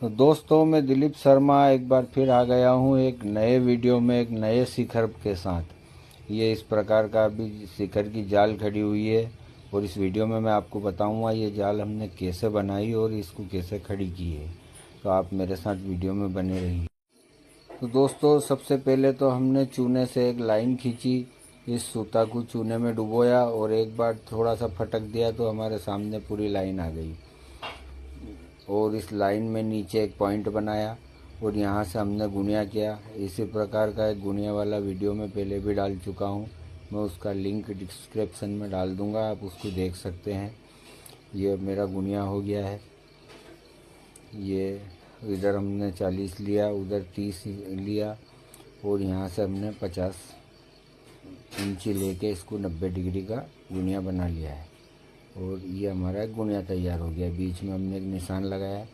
तो दोस्तों, मैं दिलीप शर्मा एक बार फिर आ गया हूँ एक नए वीडियो में एक नए शिखर के साथ। ये इस प्रकार का अभी शिखर की जाल खड़ी हुई है और इस वीडियो में मैं आपको बताऊंगा ये जाल हमने कैसे बनाई और इसको कैसे खड़ी की है। तो आप मेरे साथ वीडियो में बने रहिए। तो दोस्तों, सबसे पहले तो हमने चूने से एक लाइन खींची, इस सूता को चूने में डुबोया और एक बार थोड़ा सा फटक दिया तो हमारे सामने पूरी लाइन आ गई। और इस लाइन में नीचे एक पॉइंट बनाया और यहाँ से हमने गुनिया किया। इसी प्रकार का एक गुनिया वाला वीडियो में पहले भी डाल चुका हूँ, मैं उसका लिंक डिस्क्रिप्शन में डाल दूँगा, आप उसको देख सकते हैं। ये मेरा गुनिया हो गया है। ये इधर हमने 40 लिया, उधर 30 लिया और यहाँ से हमने 50 इंची लेके इसको 90 डिग्री का गुनिया बना लिया है। और ये हमारा गुनिया तैयार हो गया। बीच में हमने एक निशान लगाया।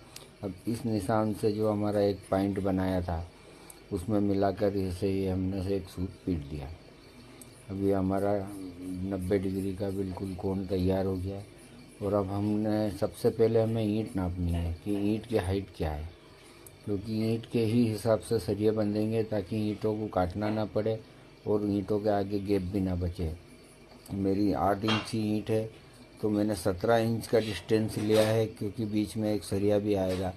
अब इस निशान से जो हमारा एक पॉइंट बनाया था उसमें मिलाकर इसे ये हमने से एक सूत पीट दिया। अब ये हमारा 90 डिग्री का बिल्कुल कोण तैयार हो गया। और अब हमने सबसे पहले हमें ईंट नापनी है कि ईंट की हाइट क्या है, क्योंकि ईंट के ही हिसाब से सरिये बंधेंगे ताकि ईंटों को काटना ना पड़े और ईंटों के आगे गैप भी ना बचे। मेरी 8 इंची ईंट है तो मैंने 17 इंच का डिस्टेंस लिया है, क्योंकि बीच में एक सरिया भी आएगा।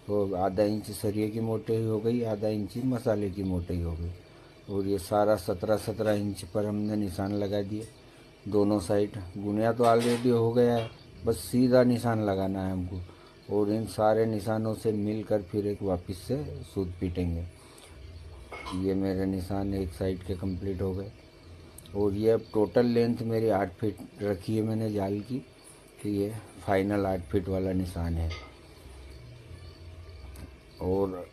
तो आधा इंच सरिये की मोटाई हो गई, आधा इंच मसाले की मोटाई हो गई। और ये सारा 17-17 इंच पर हमने निशान लगा दिए दोनों साइड। गुनिया तो ऑलरेडी हो गया है, बस सीधा निशान लगाना है हमको। और इन सारे निशानों से मिलकर फिर एक वापस से सूत पीटेंगे। ये मेरे निशान एक साइड के कंप्लीट हो गए। और ये अब टोटल लेंथ मेरी 8 फीट रखी है मैंने जाल की, तो ये फाइनल 8 फीट वाला निशान है। और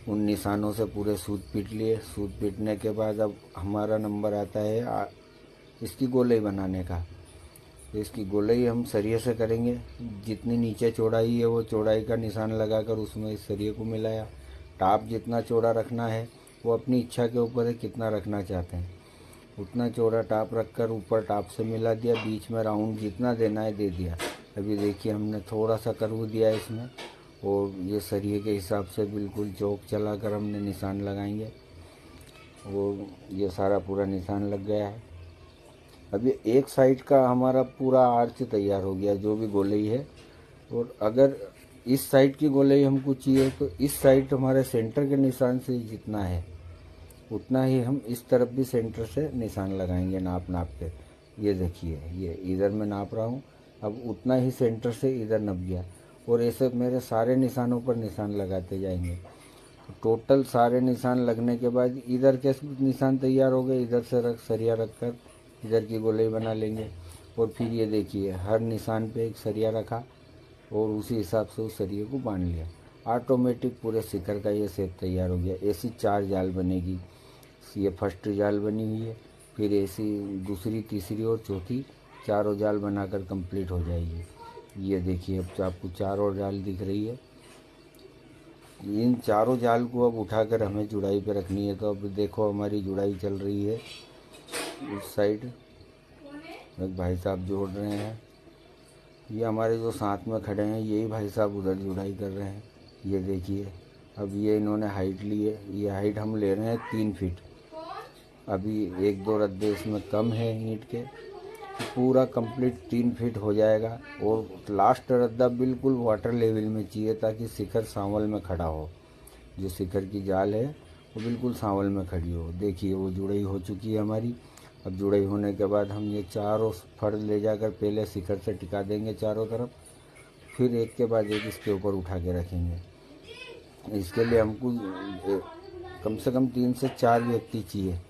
उन निशानों से पूरे सूत पीट लिए। सूत पीटने के बाद अब हमारा नंबर आता है इसकी गोलाई बनाने का। तो इसकी गोलाई हम सरिये से करेंगे। जितनी नीचे चौड़ाई है वो चौड़ाई का निशान लगाकर उसमें इस सरिये को मिलाया। टाप जितना चौड़ा रखना है वो अपनी इच्छा के ऊपर है, कितना रखना चाहते हैं उतना चौड़ा टाप रखकर ऊपर टाप से मिला दिया। बीच में राउंड जितना देना है दे दिया। अभी देखिए हमने थोड़ा सा कर्व दिया इसमें और ये सरिये के हिसाब से बिल्कुल चौक चलाकर हमने निशान लगाएंगे। और ये सारा पूरा निशान लग गया है। अब ये एक साइड का हमारा पूरा आर्च तैयार हो गया, जो भी गोलाई है। और अगर इस साइड की गोलाई हमको चाहिए तो इस साइड हमारे सेंटर के निशान से जितना है उतना ही हम इस तरफ भी सेंटर से निशान लगाएंगे नाप के। ये देखिए, ये इधर मैं नाप रहा हूँ, अब उतना ही सेंटर से इधर नप गया। और ऐसे मेरे सारे निशानों पर निशान लगाते जाएंगे। टोटल सारे निशान लगने के बाद इधर के निशान तैयार हो गए। इधर से सरिया रखकर इधर की गोलाई बना लेंगे। और फिर ये देखिए, हर निशान पे एक सरिया रखा और उसी हिसाब से उस सरिये को बांध लिया। ऑटोमेटिक पूरे शिखर का ये शेप तैयार हो गया। ऐसी 4 जाल बनेगी। ये फर्स्ट जाल बनी हुई है, फिर ऐसी दूसरी, तीसरी और चौथी, चारों जाल बनाकर कंप्लीट हो जाएगी। ये देखिए, अब आपको 4 और जाल दिख रही है। इन चारों जाल को अब उठाकर हमें जुड़ाई पे रखनी है। तो अब देखो हमारी जुड़ाई चल रही है। उस साइड एक भाई साहब जोड़ रहे हैं। ये हमारे जो साथ में खड़े हैं यही भाई साहब उधर जुड़ाई कर रहे हैं। ये देखिए, अब ये इन्होंने हाइट ली है। ये हाइट हम ले रहे हैं 3 फीट। अभी 1-2 रद्दे इसमें कम है ईंट के, पूरा कंप्लीट 3 फीट हो जाएगा। और लास्ट रद्दा बिल्कुल वाटर लेवल में चाहिए ताकि शिखर सांवल में खड़ा हो। जो शिखर की जाल है वो बिल्कुल सांवल में खड़ी हो। देखिए, वो जुड़ाई हो चुकी है हमारी। अब जुड़ाई होने के बाद हम ये चारों फड़ ले जाकर पहले शिखर से टिका देंगे चारों तरफ, फिर एक के बाद एक इसके ऊपर उठा के रखेंगे। इसके लिए हमको कम से कम 3 से 4 व्यक्ति चाहिए।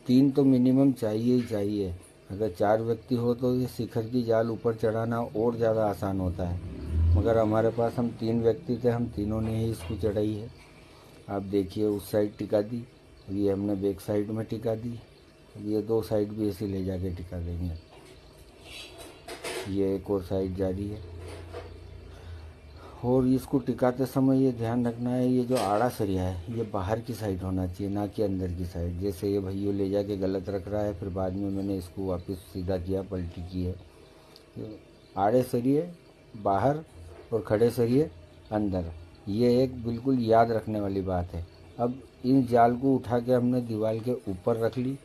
3 तो मिनिमम चाहिए ही चाहिए। अगर 4 व्यक्ति हो तो ये शिखर की जाल ऊपर चढ़ाना और ज़्यादा आसान होता है। मगर हमारे पास हम 3 व्यक्ति थे, हम तीनों ने ही इसको चढ़ाई है। आप देखिए, उस साइड टिका दी, ये हमने बैक साइड में टिका दी। ये 2 साइड भी ऐसे ले जाके टिका देंगे। ये एक और साइड जारी है। और इसको टिकाते समय ये ध्यान रखना है, ये जो आड़ा सरिया है ये बाहर की साइड होना चाहिए, ना कि अंदर की साइड। जैसे ये भैया ले जाके गलत रख रहा है, फिर बाद में मैंने इसको वापस सीधा किया, पलटी की है। आड़े सरिये बाहर और खड़े सरिये अंदर, ये एक बिल्कुल याद रखने वाली बात है। अब इन जाल को उठा के हमने दीवार के ऊपर रख ली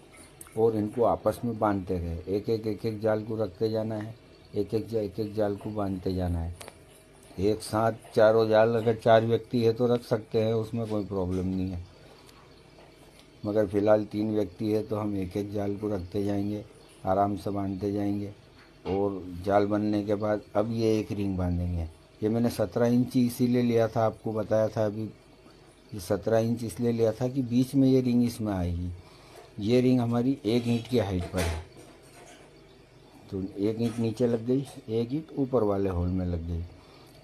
और इनको आपस में बांधते गए। एक एक जाल को रखते जाना है, एक एक जाल को बांधते जाना है। एक साथ चारों जाल अगर 4 व्यक्ति है तो रख सकते हैं, उसमें कोई प्रॉब्लम नहीं है। मगर फ़िलहाल 3 व्यक्ति है तो हम एक एक जाल को रखते जाएंगे, आराम से बांधते जाएंगे। और जाल बनने के बाद अब ये एक रिंग बांधेंगे। ये मैंने 17 इंची इसीलिए लिया था, आपको बताया था अभी। ये 17 इंच इसलिए लिया था कि बीच में ये रिंग इसमें आएगी। ये रिंग हमारी 1 ईंट की हाइट पर है, तो 1 ईंट नीचे लग गई, 1 ईंट ऊपर वाले होल में लग गई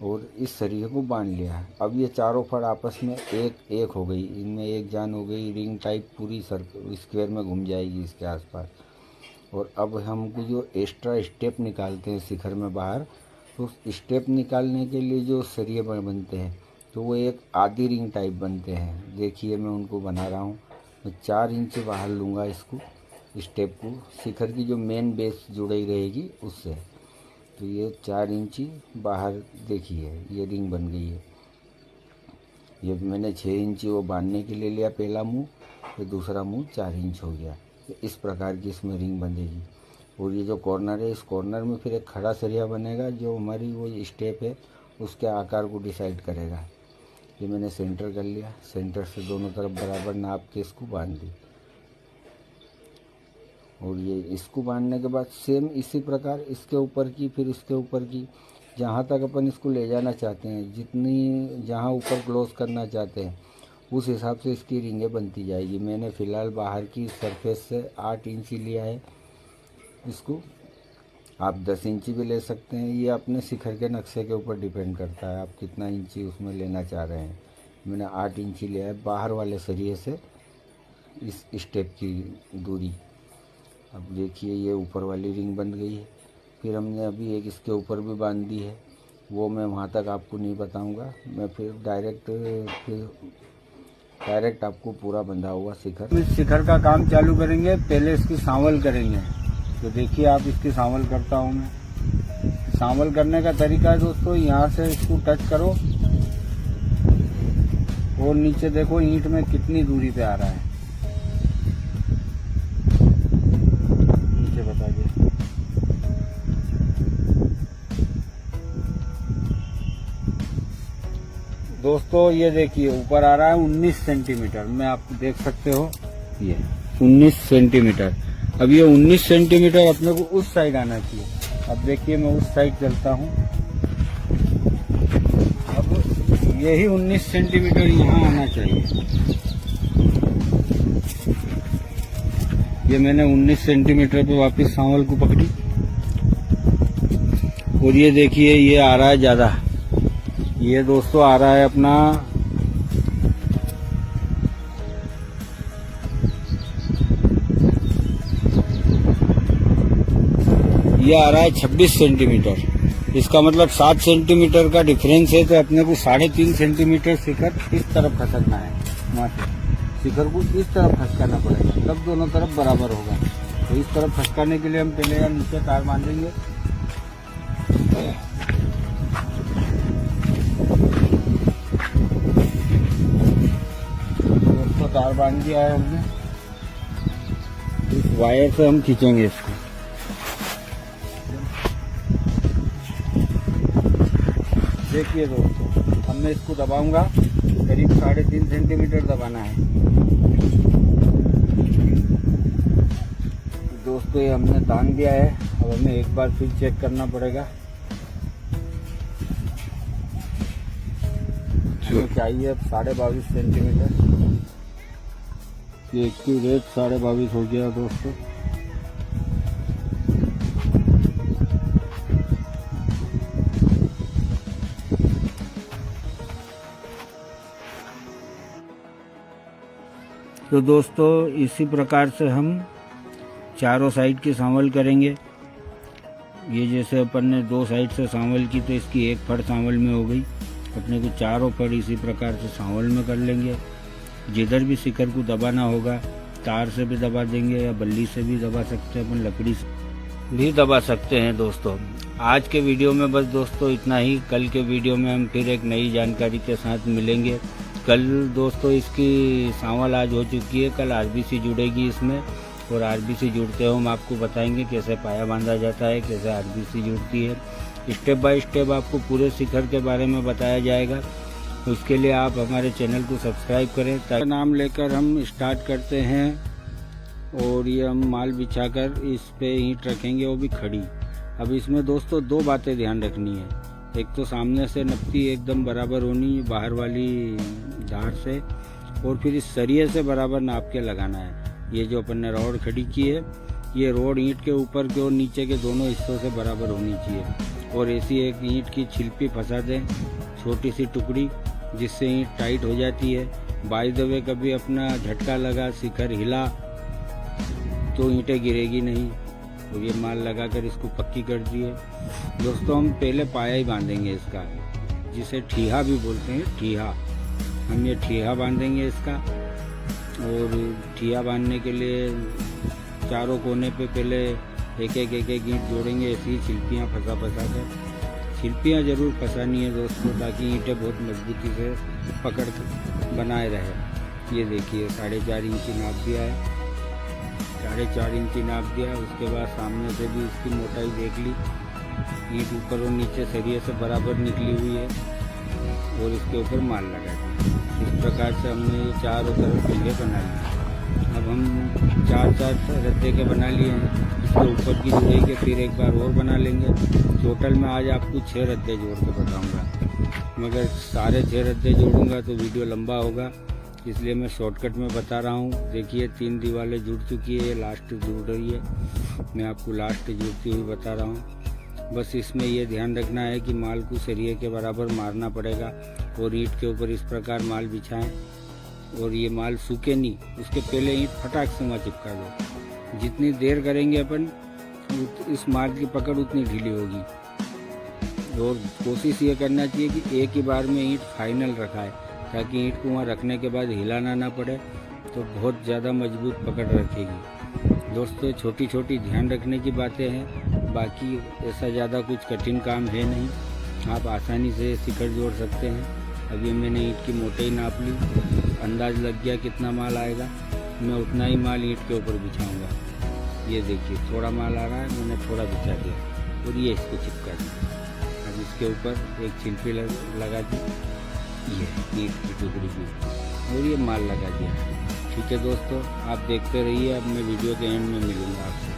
और इस सरिये को बांध लिया। अब ये चारों फड़ आपस में एक हो गई, इनमें एक जान हो गई। रिंग टाइप पूरी सर्कल स्क्वायर में घूम जाएगी इसके आसपास। और अब हमको जो एक्स्ट्रा स्टेप निकालते हैं शिखर में बाहर, तो स्टेप निकालने के लिए जो सरिये बनते हैं तो वो एक आधी रिंग टाइप बनते हैं। देखिए मैं उनको बना रहा हूँ। मैं 4 इंच बाहर लूँगा इसको, स्टेप को, शिखर की जो मेन बेस जुड़ी रहेगी उससे। तो ये 4 इंची बाहर देखिए ये रिंग बन गई है। ये मैंने 6 इंची वो बांधने के लिए लिया पहला मुंह, फिर दूसरा मुंह 4 इंच हो गया। तो इस प्रकार की इसमें रिंग बंधेगी। और ये जो कॉर्नर है, इस कॉर्नर में फिर एक खड़ा सरिया बनेगा जो हमारी वो स्टेप है उसके आकार को डिसाइड करेगा। ये मैंने सेंटर कर लिया, सेंटर से दोनों तरफ बराबर नाप के इसको बांध दी। और ये इसको बांधने के बाद सेम इसी प्रकार इसके ऊपर की, फिर इसके ऊपर की, जहाँ तक अपन इसको ले जाना चाहते हैं, जितनी जहाँ ऊपर क्लोज करना चाहते हैं उस हिसाब से इसकी रिंगें बनती जाएगी। मैंने फ़िलहाल बाहर की सरफेस से 8 इंची लिया है इसको। आप 10 इंची भी ले सकते हैं, ये अपने शिखर के नक्शे के ऊपर डिपेंड करता है आप कितना इंची उसमें लेना चाह रहे हैं। मैंने 8 इंची लिया है बाहर वाले सरिये से इस स्टेप की दूरी। अब देखिए ये ऊपर वाली रिंग बन गई है। फिर हमने अभी एक इसके ऊपर भी बांध दी है, वो मैं वहाँ तक आपको नहीं बताऊँगा। मैं फिर डायरेक्ट आपको पूरा बंधा हुआ शिखर, इस शिखर का काम चालू करेंगे। पहले इसकी सांवल करेंगे। तो देखिए आप इसकी सांवल करता हूँ मैं। सांवल करने का तरीका है दोस्तों, यहाँ से इसको टच करो और नीचे देखो ईंट में कितनी दूरी पे आ रहा है। नीचे बताइए। दोस्तों ये देखिए ऊपर आ रहा है 19 सेंटीमीटर में, आप देख सकते हो ये 19 सेंटीमीटर। अब ये 19 सेंटीमीटर अपने को उस साइड आना चाहिए। अब देखिए मैं उस साइड चलता हूँ। अब यही 19 सेंटीमीटर यहाँ आना चाहिए। ये मैंने 19 सेंटीमीटर पे वापस सांवल को पकड़ी और ये देखिए ये आ रहा है ज़्यादा। ये दोस्तों आ रहा है अपना ये आ रहा है 26 सेंटीमीटर। इसका मतलब 7 सेंटीमीटर का डिफरेंस है। तो अपने को 3.5 सेंटीमीटर शिखर इस तरफ खसकना है। वहाँ से शिखर को इस तरफ खसकाना पड़ेगा, तब दोनों तरफ बराबर होगा। तो इस तरफ खसकाने के लिए हम पहले नीचे तार बांधेंगे। दोस्तों तार बांध दिया है हमने। इस वायर से हम खींचेंगे इसको। देखिए दोस्तों अब मैं इसको दबाऊंगा, करीब 3.5 सेंटीमीटर दबाना है। दोस्तों ये हमने तान दिया है। अब हमें एक बार फिर चेक करना पड़ेगा। हमें चाहिए अब 22.5 सेंटीमीटर। ये इसकी रेट 22.5 हो गया दोस्तों। तो दोस्तों इसी प्रकार से हम चारों साइड की सांवल करेंगे। ये जैसे अपन ने 2 साइड से सांवल की तो इसकी एक फड़ सांवल में हो गई। अपने को चारों फड़ इसी प्रकार से सांवल में कर लेंगे। जिधर भी शिखर को दबाना होगा तार से भी दबा देंगे या बल्ली से भी दबा सकते हैं, अपन लकड़ी से भी दबा सकते हैं दोस्तों। आज के वीडियो में बस दोस्तों इतना ही। कल के वीडियो में हम फिर एक नई जानकारी के साथ मिलेंगे। कल दोस्तों इसकी सांवल आज हो चुकी है, कल आरबीसी जुड़ेगी इसमें, और आरबीसी जुड़ते हो हम आपको बताएंगे कैसे पाया बांधा जाता है, कैसे आरबीसी जुड़ती है। स्टेप बाय स्टेप आपको पूरे शिखर के बारे में बताया जाएगा। उसके लिए आप हमारे चैनल को सब्सक्राइब करें। ताकि नाम लेकर हम स्टार्ट करते हैं, और ये हम माल बिछाकर इस पे ईंट रखेंगे, वो भी खड़ी। अब इसमें दोस्तों दो बातें ध्यान रखनी है। एक तो सामने से नपती एकदम बराबर होनी बाहर वाली धार से, और फिर इस सरिये से बराबर नाप के लगाना है। ये जो अपन ने रोड खड़ी की है, ये रोड ईंट के ऊपर के और नीचे के दोनों हिस्सों से बराबर होनी चाहिए। और ऐसी एक ईंट की छिलपी फंसा दें, छोटी सी टुकड़ी, जिससे ईंट टाइट हो जाती है। बाय द वे कभी अपना झटका लगा, शिखर हिला तो ईंटें गिरेगी नहीं। तो ये माल लगाकर इसको पक्की कर दिए। दोस्तों हम पहले पाया ही बांधेंगे इसका, जिसे ठीहा भी बोलते हैं, ठीहा। हम ये ठीहा बांधेंगे इसका, और ठीहा बांधने के लिए चारों कोने पे पहले एक एक ईंट जोड़ेंगे। ऐसी छिलपियाँ फंसा कर, छिलपियाँ जरूर फंसानी है दोस्तों, ताकि ईंटें बहुत मजबूती से पकड़ बनाए रहे। ये देखिए 4.5 इंच नाप दिया है, 4.5 इंच नाप दिया। उसके बाद सामने से भी इसकी मोटाई देख ली, ईंट ऊपर और नीचे सरिये से बराबर निकली हुई है, और इसके ऊपर माल लगा दिया। इस प्रकार से हमने ये चारों तरफ पिल्ले बना लिए। अब हम 4 रद्दे के बना लिए हैं, इसके ऊपर की जुड़े के फिर एक बार और बना लेंगे। टोटल में आज आपको 6 रद्दे जोड़ के बताऊँगा, मगर सारे 6 रद्दे जोड़ूंगा तो वीडियो लंबा होगा, इसलिए मैं शॉर्टकट में बता रहा हूँ। देखिए 3 दीवारें जुड़ चुकी है, ये लास्ट जुड़ रही है। मैं आपको लास्ट जुड़ती हुई बता रहा हूँ। बस इसमें ये ध्यान रखना है कि माल को सरिये के बराबर मारना पड़ेगा, और ईंट के ऊपर इस प्रकार माल बिछाएं, और ये माल सूखे नहीं, उसके पहले ईंट फटाक से वहाँ चिपका दो। जितनी देर करेंगे अपन, इस माल की पकड़ उतनी ढीली होगी। और कोशिश ये करना चाहिए कि एक ही बार में ईंट फाइनल रखाए, ताकि ईंट को वहाँ रखने के बाद हिलाना ना पड़े, तो बहुत ज़्यादा मजबूत पकड़ रखेगी। दोस्तों छोटी छोटी ध्यान रखने की बातें हैं, बाकी ऐसा ज़्यादा कुछ कठिन काम है नहीं, आप आसानी से शिखर जोड़ सकते हैं। अभी मैंने ईंट की मोटाई नाप ली, अंदाज लग गया कितना माल आएगा। मैं उतना ही माल ईंट के ऊपर बिछाऊँगा। ये देखिए थोड़ा माल आ रहा है, मैंने थोड़ा बिछा दिया, और ये इसको चिपका दिया। अब इसके ऊपर एक छिलपी लगा दी, ये ईंट की टुकड़ी की, और ये माल लगा दिया। ठीक है दोस्तों, आप देखते रहिए। अब मैं वीडियो के एंड में मिलूंगा आपसे।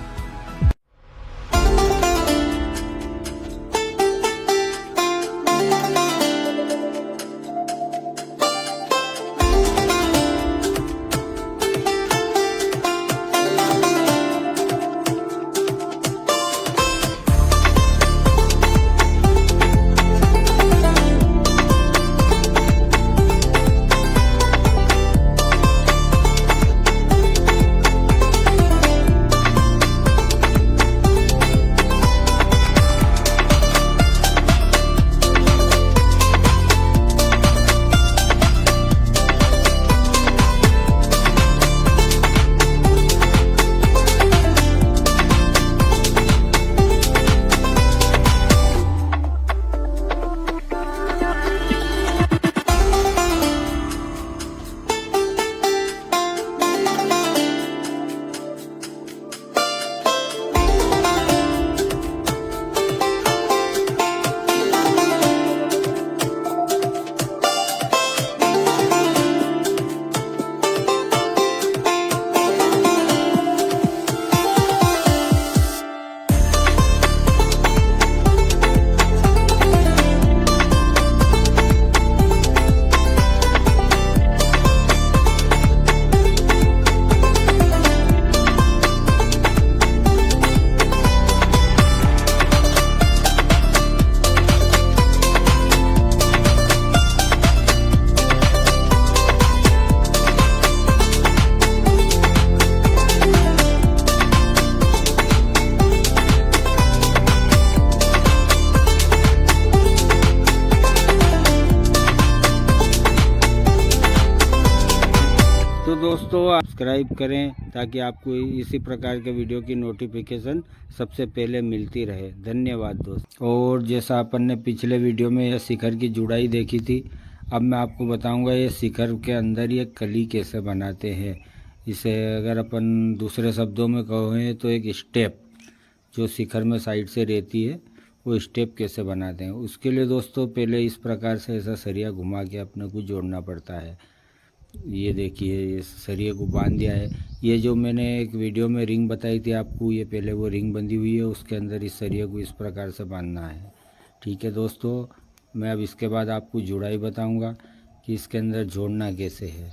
तो दोस्तों सब्सक्राइब करें ताकि आपको इसी प्रकार के वीडियो की नोटिफिकेशन सबसे पहले मिलती रहे। धन्यवाद दोस्तों। और जैसा अपन ने पिछले वीडियो में यह शिखर की जुड़ाई देखी थी, अब मैं आपको बताऊंगा ये शिखर के अंदर ये कली कैसे बनाते हैं। इसे अगर अपन दूसरे शब्दों में कहें तो एक स्टेप जो शिखर में साइड से रहती है वो स्टेप कैसे बनाते हैं। उसके लिए दोस्तों पहले इस प्रकार से ऐसा सरिया घुमा के अपने को जोड़ना पड़ता है। ये देखिए ये सरिये को बांध दिया है। ये जो मैंने एक वीडियो में रिंग बताई थी आपको, ये पहले वो रिंग बंधी हुई है, उसके अंदर इस सरिये को इस प्रकार से बांधना है। ठीक है दोस्तों, मैं अब इसके बाद आपको जुड़ाई बताऊंगा कि इसके अंदर जोड़ना कैसे है।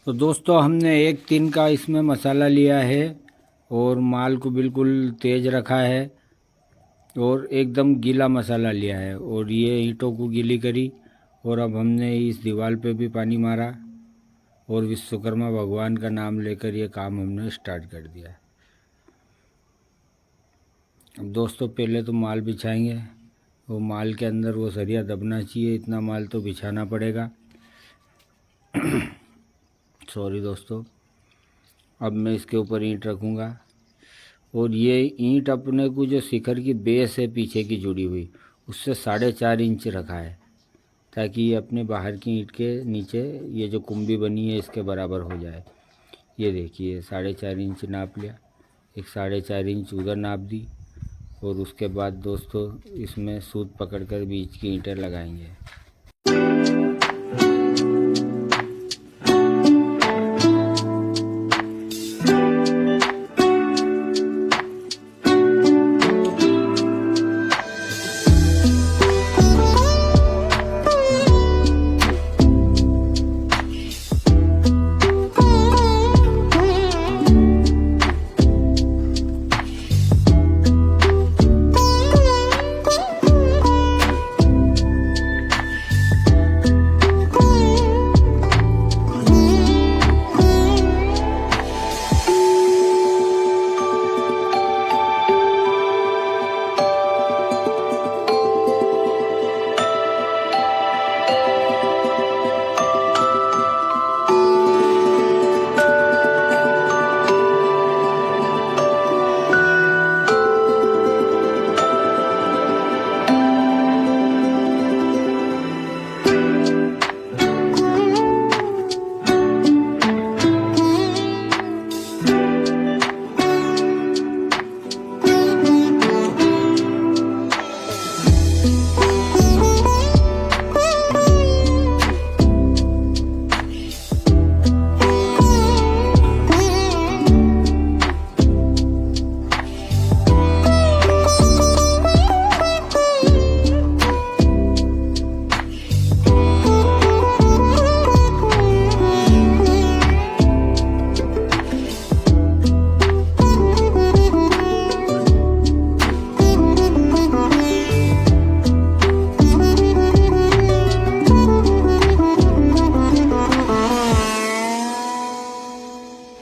तो दोस्तों हमने 1-3 का इसमें मसाला लिया है और माल को बिल्कुल तेज़ रखा है और एकदम गीला मसाला लिया है और ये ईंटों को गीली करी। और अब हमने इस दीवार पे भी पानी मारा और विश्वकर्मा भगवान का नाम लेकर ये काम हमने स्टार्ट कर दिया। अब दोस्तों पहले तो माल बिछाएंगे, वो माल के अंदर वो सरिया दबना चाहिए, इतना माल तो बिछाना पड़ेगा। सॉरी दोस्तों। अब मैं इसके ऊपर ईंट रखूँगा और ये ईंट अपने को जो शिखर की बेस है पीछे की जुड़ी हुई उससे 4.5 इंच रखा है ताकि ये अपने बाहर की ईंट के नीचे ये जो कुंभी बनी है इसके बराबर हो जाए। ये देखिए 4.5 इंच नाप लिया, एक 4.5 इंच उधर नाप दी और उसके बाद दोस्तों इसमें सूत पकड़कर बीच की ईंटें लगाएंगे।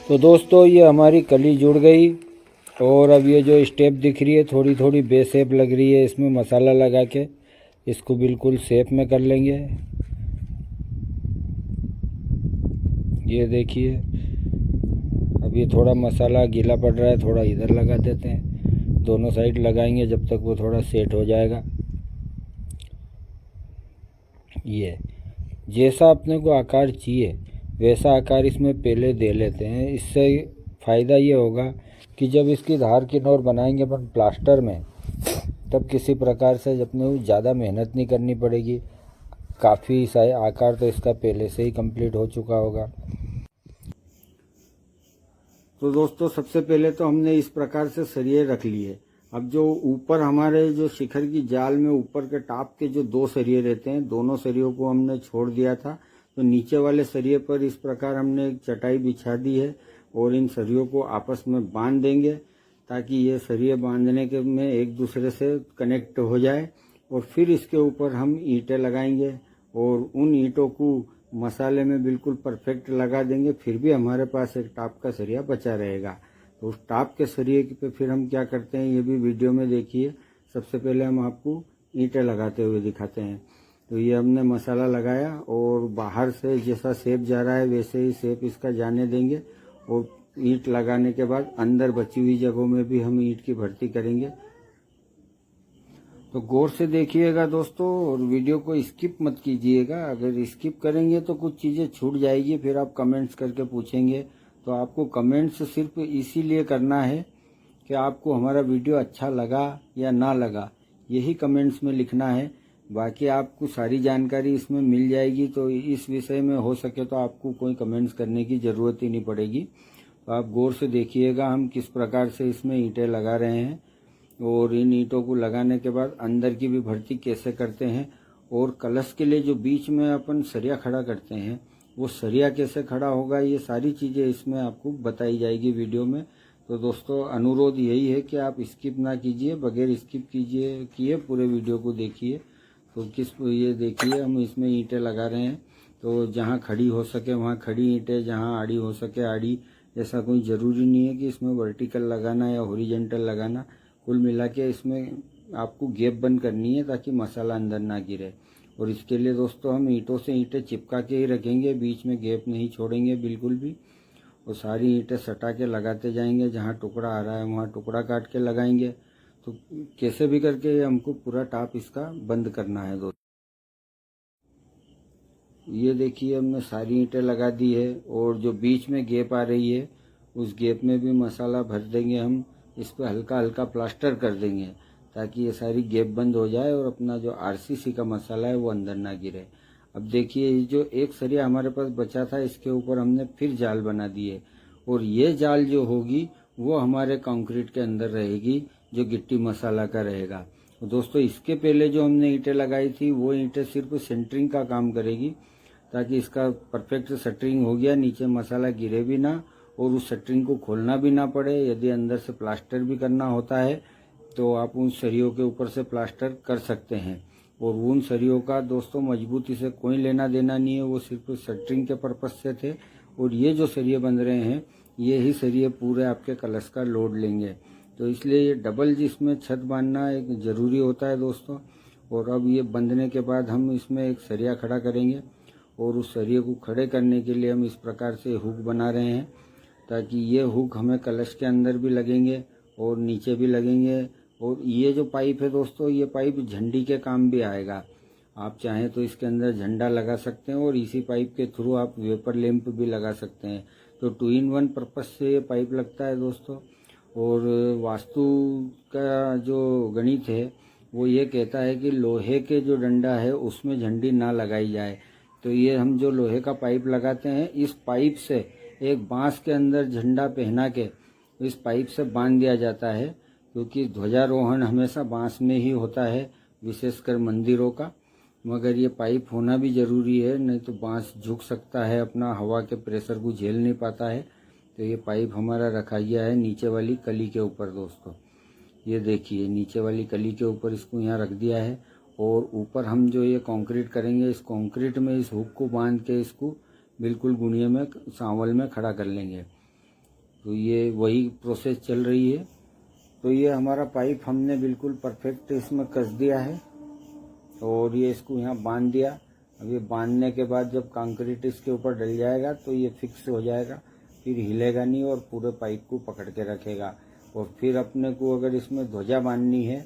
तो दोस्तों ये हमारी कली जुड़ गई और अब ये जो स्टेप दिख रही है थोड़ी थोड़ी बेशेप लग रही है, इसमें मसाला लगा के इसको बिल्कुल शेप में कर लेंगे। ये देखिए अब ये थोड़ा मसाला गीला पड़ रहा है, थोड़ा इधर लगा देते हैं, दोनों साइड लगाएंगे जब तक वो थोड़ा सेट हो जाएगा। ये जैसा अपने को आकार चाहिए वैसा आकार इसमें पहले दे लेते हैं। इससे फ़ायदा ये होगा कि जब इसकी धार की नोर बनाएंगे अपन प्लास्टर में तब किसी प्रकार से अपने को ज़्यादा मेहनत नहीं करनी पड़ेगी। काफ़ी सारे आकार तो इसका पहले से ही कंप्लीट हो चुका होगा। तो दोस्तों सबसे पहले तो हमने इस प्रकार से सरिये रख लिए। अब जो ऊपर हमारे जो शिखर की जाल में ऊपर के टाप के जो 2 सरिये रहते हैं, दोनों सरियों को हमने छोड़ दिया था। तो नीचे वाले सरिये पर इस प्रकार हमने एक चटाई बिछा दी है और इन सरियों को आपस में बांध देंगे ताकि ये सरिये बांधने के में एक दूसरे से कनेक्ट हो जाए। और फिर इसके ऊपर हम ईंटें लगाएंगे और उन ईंटों को मसाले में बिल्कुल परफेक्ट लगा देंगे। फिर भी हमारे पास एक टाप का सरिया बचा रहेगा। तो उस टाप के सरिये पे फिर हम क्या करते हैं ये भी वीडियो में देखिए। सबसे पहले हम आपको ईंटें लगाते हुए दिखाते हैं। तो ये हमने मसाला लगाया और बाहर से जैसा शेप जा रहा है वैसे ही शेप इसका जाने देंगे। और ईंट लगाने के बाद अंदर बची हुई जगहों में भी हम ईंट की भर्ती करेंगे। तो गौर से देखिएगा दोस्तों, और वीडियो को स्किप मत कीजिएगा। अगर स्किप करेंगे तो कुछ चीज़ें छूट जाएगी, फिर आप कमेंट्स करके पूछेंगे। तो आपको कमेंट्स सिर्फ इसीलिए करना है कि आपको हमारा वीडियो अच्छा लगा या ना लगा, यही कमेंट्स में लिखना है। बाकी आपको सारी जानकारी इसमें मिल जाएगी, तो इस विषय में हो सके तो आपको कोई कमेंट्स करने की ज़रूरत ही नहीं पड़ेगी। तो आप गौर से देखिएगा हम किस प्रकार से इसमें ईंटें लगा रहे हैं, और इन ईंटों को लगाने के बाद अंदर की भी भर्ती कैसे करते हैं, और कलश के लिए जो बीच में अपन सरिया खड़ा करते हैं वो सरिया कैसे खड़ा होगा, ये सारी चीज़ें इसमें आपको बताई जाएगी वीडियो में। तो दोस्तों अनुरोध यही है कि आप स्किप ना कीजिए, बगैर स्किप किए पूरे वीडियो को देखिए। तो ये देखिए हम इसमें ईंटें लगा रहे हैं। तो जहाँ खड़ी हो सके वहाँ खड़ी ईंटें, जहाँ आड़ी हो सके आड़ी। ऐसा कोई ज़रूरी नहीं है कि इसमें वर्टिकल लगाना या हॉरिजॉन्टल लगाना। कुल मिला के इसमें आपको गैप बंद करनी है ताकि मसाला अंदर ना गिरे। और इसके लिए दोस्तों हम ईंटों से ईंटें चिपका के ही रखेंगे, बीच में गैप नहीं छोड़ेंगे बिल्कुल भी। और सारी ईंटें सटा के लगाते जाएंगे, जहाँ टुकड़ा आ रहा है वहाँ टुकड़ा काट के लगाएंगे। तो कैसे भी करके हमको पूरा टाप इसका बंद करना है दोस्तों। ये देखिए हमने सारी ईंटें लगा दी है, और जो बीच में गैप आ रही है उस गैप में भी मसाला भर देंगे हम। इस पर हल्का हल्का प्लास्टर कर देंगे ताकि ये सारी गैप बंद हो जाए और अपना जो आरसीसी का मसाला है वो अंदर ना गिरे। अब देखिए ये जो एक सरिया हमारे पास बचा था इसके ऊपर हमने फिर जाल बना दी है, और ये जाल जो होगी वो हमारे कंक्रीट के अंदर रहेगी, जो गिट्टी मसाला का रहेगा। तो दोस्तों इसके पहले जो हमने ईंटें लगाई थी वो ईंटें सिर्फ सेंटरिंग का काम करेगी, ताकि इसका परफेक्ट शटरिंग हो गया, नीचे मसाला गिरे भी ना और उस शटरिंग को खोलना भी ना पड़े। यदि अंदर से प्लास्टर भी करना होता है तो आप उन सरियों के ऊपर से प्लास्टर कर सकते हैं। और उन सरियों का दोस्तों मजबूती से कोई लेना देना नहीं है, वो सिर्फ शटरिंग के पर्पज से थे। और ये जो सरिये बन रहे हैं ये ही सरिये पूरे आपके कलश का लोड लेंगे। तो इसलिए ये डबल जिसमें छत बांधना एक ज़रूरी होता है दोस्तों। और अब ये बंधने के बाद हम इसमें एक सरिया खड़ा करेंगे, और उस सरिये को खड़े करने के लिए हम इस प्रकार से हुक बना रहे हैं, ताकि ये हुक हमें कलश के अंदर भी लगेंगे और नीचे भी लगेंगे। और ये जो पाइप है दोस्तों, ये पाइप झंडी के काम भी आएगा। आप चाहें तो इसके अंदर झंडा लगा सकते हैं, और इसी पाइप के थ्रू आप वेपर लैंप भी लगा सकते हैं। तो 2 in 1 पर्पज से ये पाइप लगता है दोस्तों। और वास्तु का जो गणित है वो ये कहता है कि लोहे के जो डंडा है उसमें झंडी ना लगाई जाए। तो ये हम जो लोहे का पाइप लगाते हैं, इस पाइप से एक बांस के अंदर झंडा पहना के इस पाइप से बांध दिया जाता है, क्योंकि ध्वजारोहण हमेशा बांस में ही होता है, विशेषकर मंदिरों का। मगर ये पाइप होना भी ज़रूरी है, नहीं तो बांस झुक सकता है, अपना हवा के प्रेशर को झेल नहीं पाता है। तो ये पाइप हमारा रखा गया है नीचे वाली कली के ऊपर दोस्तों। ये देखिए नीचे वाली कली के ऊपर इसको यहाँ रख दिया है, और ऊपर हम जो ये कंक्रीट करेंगे, इस कंक्रीट में इस हुक को बांध के इसको बिल्कुल गुणिये में सांवल में खड़ा कर लेंगे। तो ये वही प्रोसेस चल रही है। तो ये हमारा पाइप हमने बिल्कुल परफेक्ट इसमें कस दिया है, और ये इसको यहाँ बांध दिया। अब ये बांधने के बाद जब कंक्रीट इसके ऊपर डल जाएगा तो ये फिक्स हो जाएगा, फिर हिलेगा नहीं और पूरे पाइप को पकड़ के रखेगा। और फिर अपने को अगर इसमें ध्वजा बांधनी है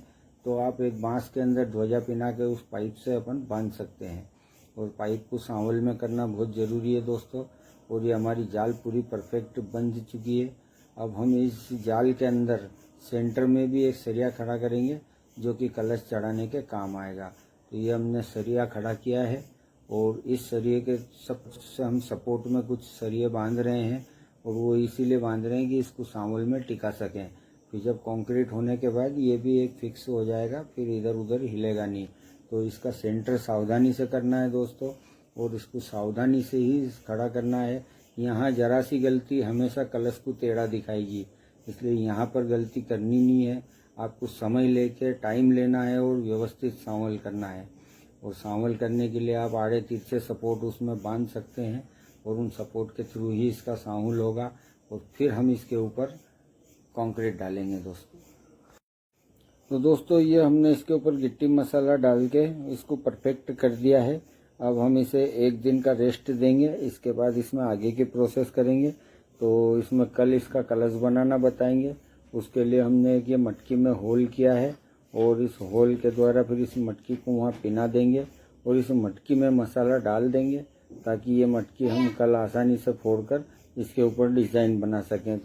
तो आप एक बांस के अंदर ध्वजा पिना के उस पाइप से अपन बांध सकते हैं। और पाइप को सांवल में करना बहुत ज़रूरी है दोस्तों। और ये हमारी जाल पूरी परफेक्ट बन चुकी है। अब हम इस जाल के अंदर सेंटर में भी एक सरिया खड़ा करेंगे, जो कि कलश चढ़ाने के काम आएगा। तो ये हमने सरिया खड़ा किया है, और इस सरिये के से हम सपोर्ट में कुछ सरिये बांध रहे हैं, और वो इसीलिए बांध रहे हैं कि इसको सांवल में टिका सकें। फिर जब कंक्रीट होने के बाद ये भी एक फिक्स हो जाएगा, फिर इधर उधर हिलेगा नहीं। तो इसका सेंटर सावधानी से करना है दोस्तों, और इसको सावधानी से ही खड़ा करना है। यहाँ जरा सी गलती हमेशा कलश को टेढ़ा दिखाएगी, इसलिए यहाँ पर गलती करनी नहीं है। आपको समय लेके टाइम लेना है और व्यवस्थित सांवल करना है। और सांवल करने के लिए आप आड़े तिरछे सपोर्ट उसमें बांध सकते हैं, और उन सपोर्ट के थ्रू ही इसका सांवल होगा। और फिर हम इसके ऊपर कंक्रीट डालेंगे दोस्तों। तो दोस्तों ये हमने इसके ऊपर गिट्टी मसाला डाल के इसको परफेक्ट कर दिया है। अब हम इसे 1 दिन का रेस्ट देंगे, इसके बाद इसमें आगे की प्रोसेस करेंगे। तो इसमें कल इसका कलश बनाना बताएंगे। उसके लिए हमने एक ये मटकी में होल किया है और इस होल के द्वारा फिर इस मटकी को वहाँ पिना देंगे और इस मटकी में मसाला डाल देंगे ताकि ये मटकी हम कल आसानी से फोड़कर इसके ऊपर डिज़ाइन बना सकें।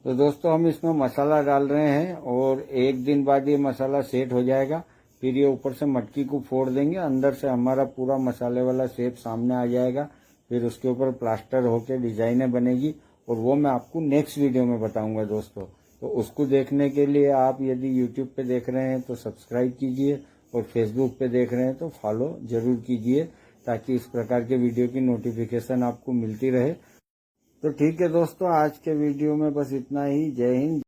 तो दोस्तों हम इसमें मसाला डाल रहे हैं और 1 दिन बाद ये मसाला सेट हो जाएगा। फिर ये ऊपर से मटकी को फोड़ देंगे, अंदर से हमारा पूरा मसाले वाला शेप सामने आ जाएगा। फिर उसके ऊपर प्लास्टर होके डिजाइनें बनेगी और वो मैं आपको नेक्स्ट वीडियो में बताऊंगा दोस्तों। तो उसको देखने के लिए आप यदि यूट्यूब पे देख रहे हैं तो सब्सक्राइब कीजिए और फेसबुक पे देख रहे हैं तो फॉलो जरूर कीजिए ताकि इस प्रकार के वीडियो की नोटिफिकेशन आपको मिलती रहे। तो ठीक है दोस्तों, आज के वीडियो में बस इतना ही। जय हिंद।